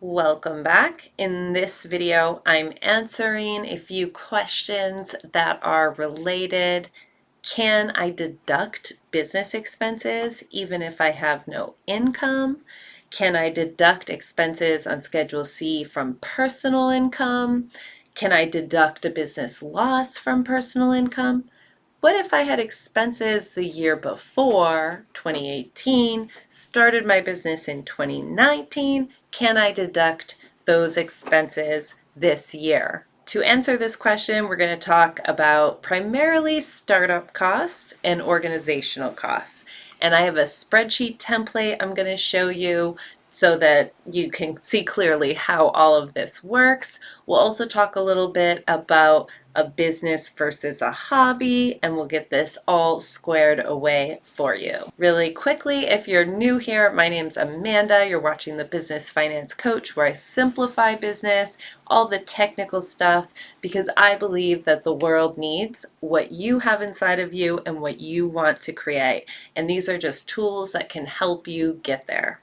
Welcome back. In this video, I'm answering a few questions that are related. Can I deduct business expenses even if I have no income? Can I deduct expenses on Schedule C from personal income? Can I deduct a business loss from personal income? What if I had expenses the year before, 2018, started my business in 2019? Can I deduct those expenses this year? To answer this question, we're going to talk about primarily startup costs and organizational costs. And I have a spreadsheet template I'm going to show you so that you can see clearly how all of this works. We'll also talk a little bit about a business versus a hobby, and we'll get this all squared away for you. Really quickly, if you're new here, my name's Amanda. You're watching the Business Finance Coach, where I simplify business, all the technical stuff, because I believe that the world needs what you have inside of you and what you want to create. And these are just tools that can help you get there.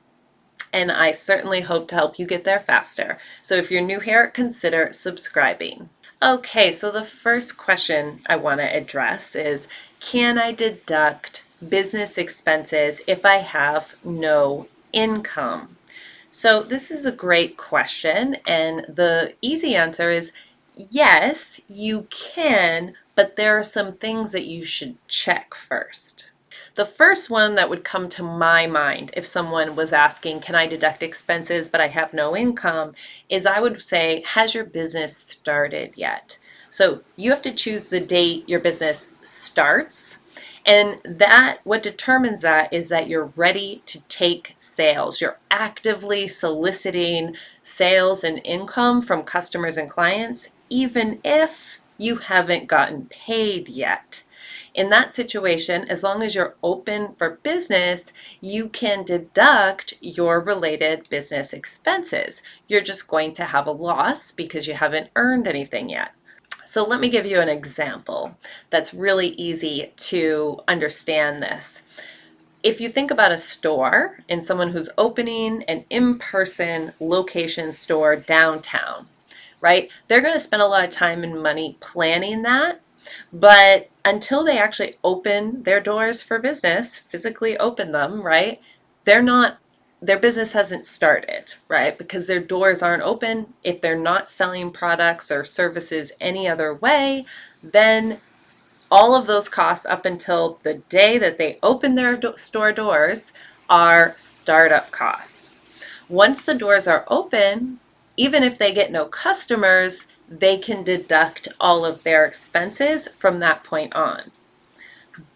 And I certainly hope to help you get there faster. So if you're new here, consider subscribing. Okay, so the first question I want to address is, can I deduct business expenses if I have no income? So this is a great question, and the easy answer is yes, you can, but there are some things that you should check first. The first one that would come to my mind if someone was asking, can I deduct expenses but I have no income, is I would say, has your business started yet? So you have to choose the date your business starts. And that, what determines that is that you're ready to take sales. You're actively soliciting sales and income from customers and clients, even if you haven't gotten paid yet. In that situation, as long as you're open for business, you can deduct your related business expenses. You're just going to have a loss because you haven't earned anything yet. So let me give you an example that's really easy to understand this. If you think about a store and someone who's opening an in-person location store downtown, right? They're going to spend a lot of time and money planning that. But until they actually open their doors for business, physically open them, right? They're not, their business hasn't started, right? Because their doors aren't open. If they're not selling products or services any other way, then all of those costs up until the day that they open their store doors are startup costs. Once the doors are open, even if they get no customers, they can deduct all of their expenses from that point on.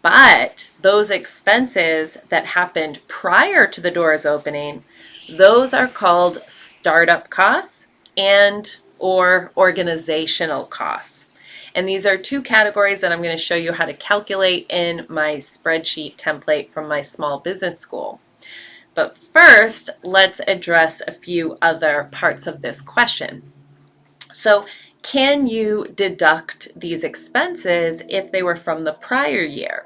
But those expenses that happened prior to the doors opening, those are called startup costs and or organizational costs. And these are two categories that I'm going to show you how to calculate in my spreadsheet template from my small business school. But first, let's address a few other parts of this question. So, can you deduct these expenses if they were from the prior year?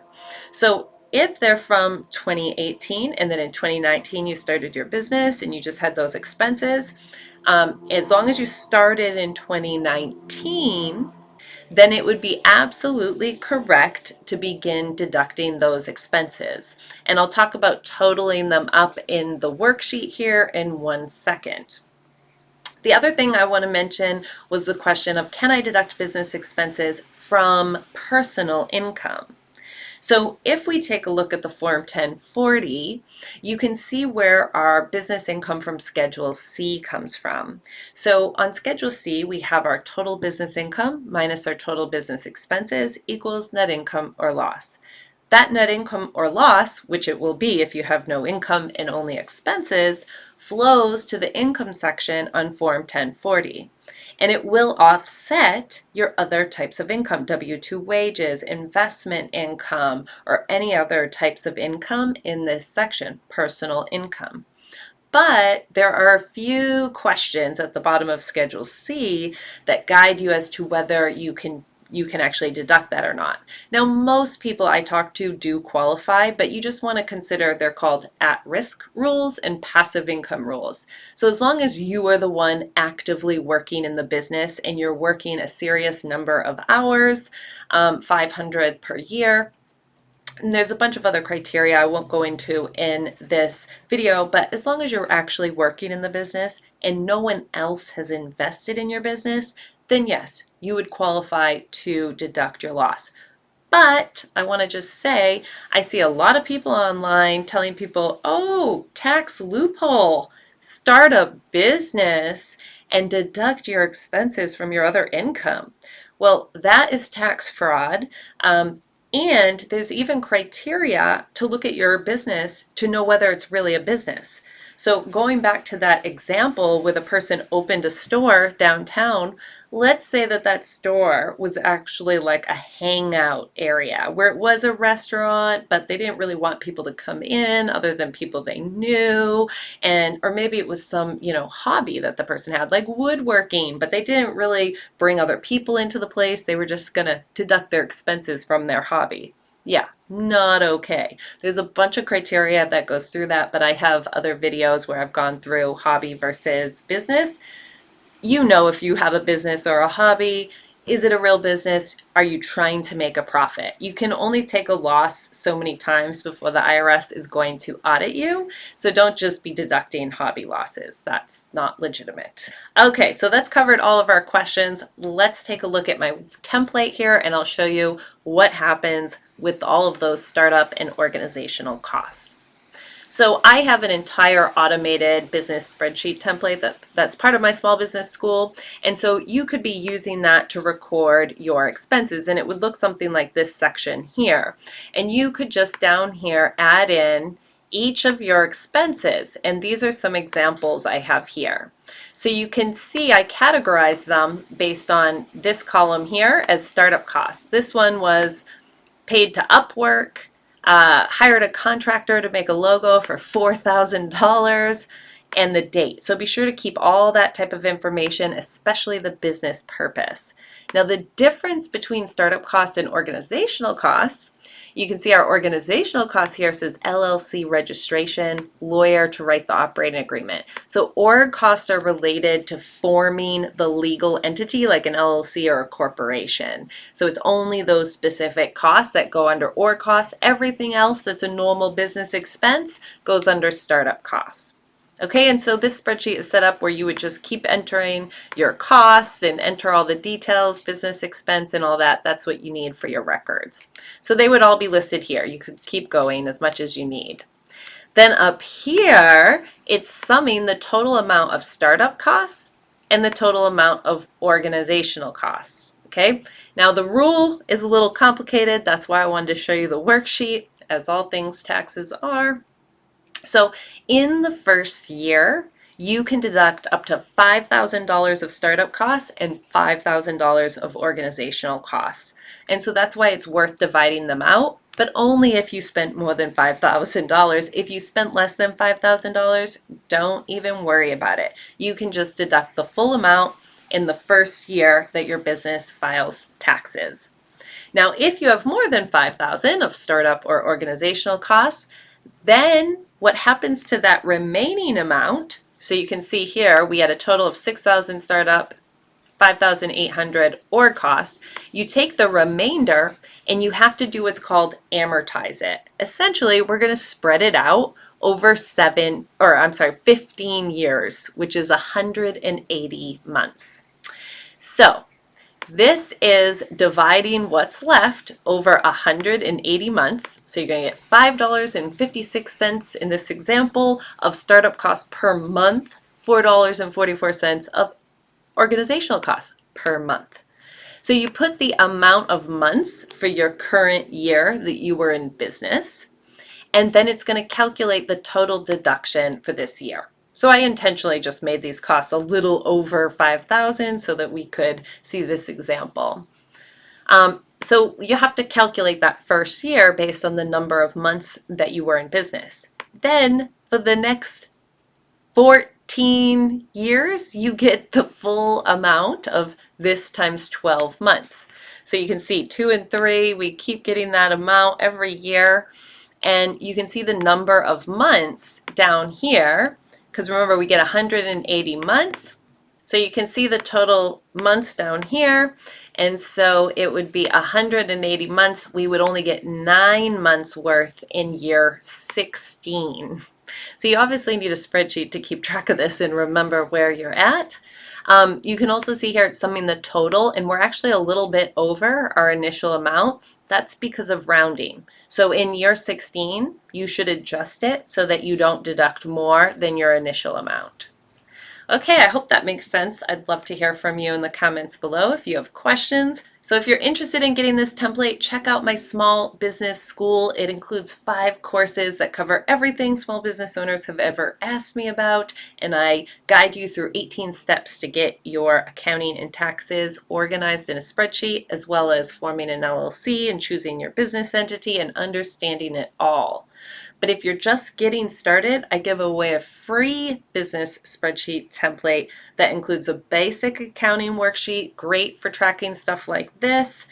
So, if they're from 2018 and then in 2019 you started your business and you just had those expenses, as long as you started in 2019, then it would be absolutely correct to begin deducting those expenses. And I'll talk about totaling them up in the worksheet here in 1 second. The other thing I want to mention was the question of, can I deduct business expenses from personal income? So if we take a look at the Form 1040, you can see where our business income from Schedule C comes from. So on Schedule C, we have our total business income minus our total business expenses equals net income or loss. That net income or loss, which it will be if you have no income and only expenses, flows to the income section on Form 1040. And it will offset your other types of income, W-2 wages, investment income, or any other types of income in this section, personal income. But there are a few questions at the bottom of Schedule C that guide you as to whether you can you can actually deduct that or not. Now, most people I talk to do qualify, but you just want to consider they're called at-risk rules and passive income rules. So as long as you are the one actively working in the business and you're working a serious number of hours, 500 per year, and there's a bunch of other criteria I won't go into in this video, but as long as you're actually working in the business and no one else has invested in your business, then yes, you would qualify to deduct your loss. But I want to just say, I see a lot of people online telling people, oh, tax loophole, start a business and deduct your expenses from your other income. Well, that is tax fraud. And there's even criteria to look at your business to know whether it's really a business. So going back to that example where the person opened a store downtown, let's say that that store was actually like a hangout area where it was a restaurant, but they didn't really want people to come in other than people they knew. And, or maybe it was some, hobby that the person had, like woodworking, but they didn't really bring other people into the place. They were just going to deduct their expenses from their hobby. Yeah, not okay. There's a bunch of criteria that goes through that, but I have other videos where I've gone through hobby versus business. If you have a business or a hobby, is it a real business? Are you trying to make a profit? You can only take a loss so many times before the IRS is going to audit you. So don't just be deducting hobby losses. That's not legitimate. Okay, so that's covered all of our questions. Let's take a look at my template here and I'll show you what happens with all of those startup and organizational costs. So I have an entire automated business spreadsheet template that's part of my small business school. And so you could be using that to record your expenses, and it would look something like this section here. And you could just down here add in each of your expenses. And these are some examples I have here. So you can see I categorize them based on this column here as startup costs. This one was paid to Upwork, hired a contractor to make a logo for $4,000, and the date. So be sure to keep all that type of information, especially the business purpose. Now, the difference between startup costs and organizational costs, you can see our organizational costs here says LLC registration, lawyer to write the operating agreement. So org costs are related to forming the legal entity like an LLC or a corporation. So it's only those specific costs that go under org costs. Everything else that's a normal business expense goes under startup costs. Okay, and so this spreadsheet is set up where you would just keep entering your costs and enter all the details, business expense and all that. That's what you need for your records. So they would all be listed here. You could keep going as much as you need. Then up here, it's summing the total amount of startup costs and the total amount of organizational costs. Okay, now the rule is a little complicated. That's why I wanted to show you the worksheet, as all things taxes are. So in the first year, you can deduct up to $5,000 of startup costs and $5,000 of organizational costs. And so that's why it's worth dividing them out, but only if you spent more than $5,000. If you spent less than $5,000, don't even worry about it. You can just deduct the full amount in the first year that your business files taxes. Now, if you have more than $5,000 of startup or organizational costs, then what happens to that remaining amount? So you can see here we had a total of 6,000 startup, 5,800 org costs. You take the remainder and you have to do what's called amortize it. Essentially, we're going to spread it out over 15 years, which is 180 months. So this is dividing what's left over 180 months. So you're going to get $5.56 in this example of startup costs per month, $4.44 of organizational costs per month. So you put the amount of months for your current year that you were in business, and then it's going to calculate the total deduction for this year. So I intentionally just made these costs a little over 5,000 so that we could see this example. So you have to calculate that first year based on the number of months that you were in business. Then for the next 15 years, you get the full amount of this times 12 months. So you can see 2 and 3, we keep getting that amount every year. And you can see the number of months down here, because remember we get 180 months. So you can see the total months down here. And so it would be 180 months. We would only get 9 months worth in year 16. So you obviously need a spreadsheet to keep track of this and remember where you're at. You can also see here it's summing the total, and we're actually a little bit over our initial amount. That's because of rounding. So in year 16, you should adjust it so that you don't deduct more than your initial amount. Okay, I hope that makes sense. I'd love to hear from you in the comments below if you have questions. So if you're interested in getting this template, check out my small business school. It includes 5 courses that cover everything small business owners have ever asked me about, and I guide you through 18 steps to get your accounting and taxes organized in a spreadsheet, as well as forming an LLC and choosing your business entity and understanding it all. But if you're just getting started, I give away a free business spreadsheet template that includes a basic accounting worksheet, great for tracking stuff like this,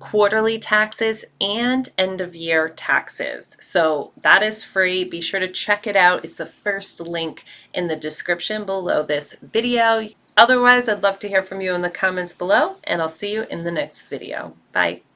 quarterly taxes, and end of year taxes. So that is free. Be sure to check it out. It's the first link in the description below this video. Otherwise, I'd love to hear from you in the comments below, and I'll see you in the next video. Bye.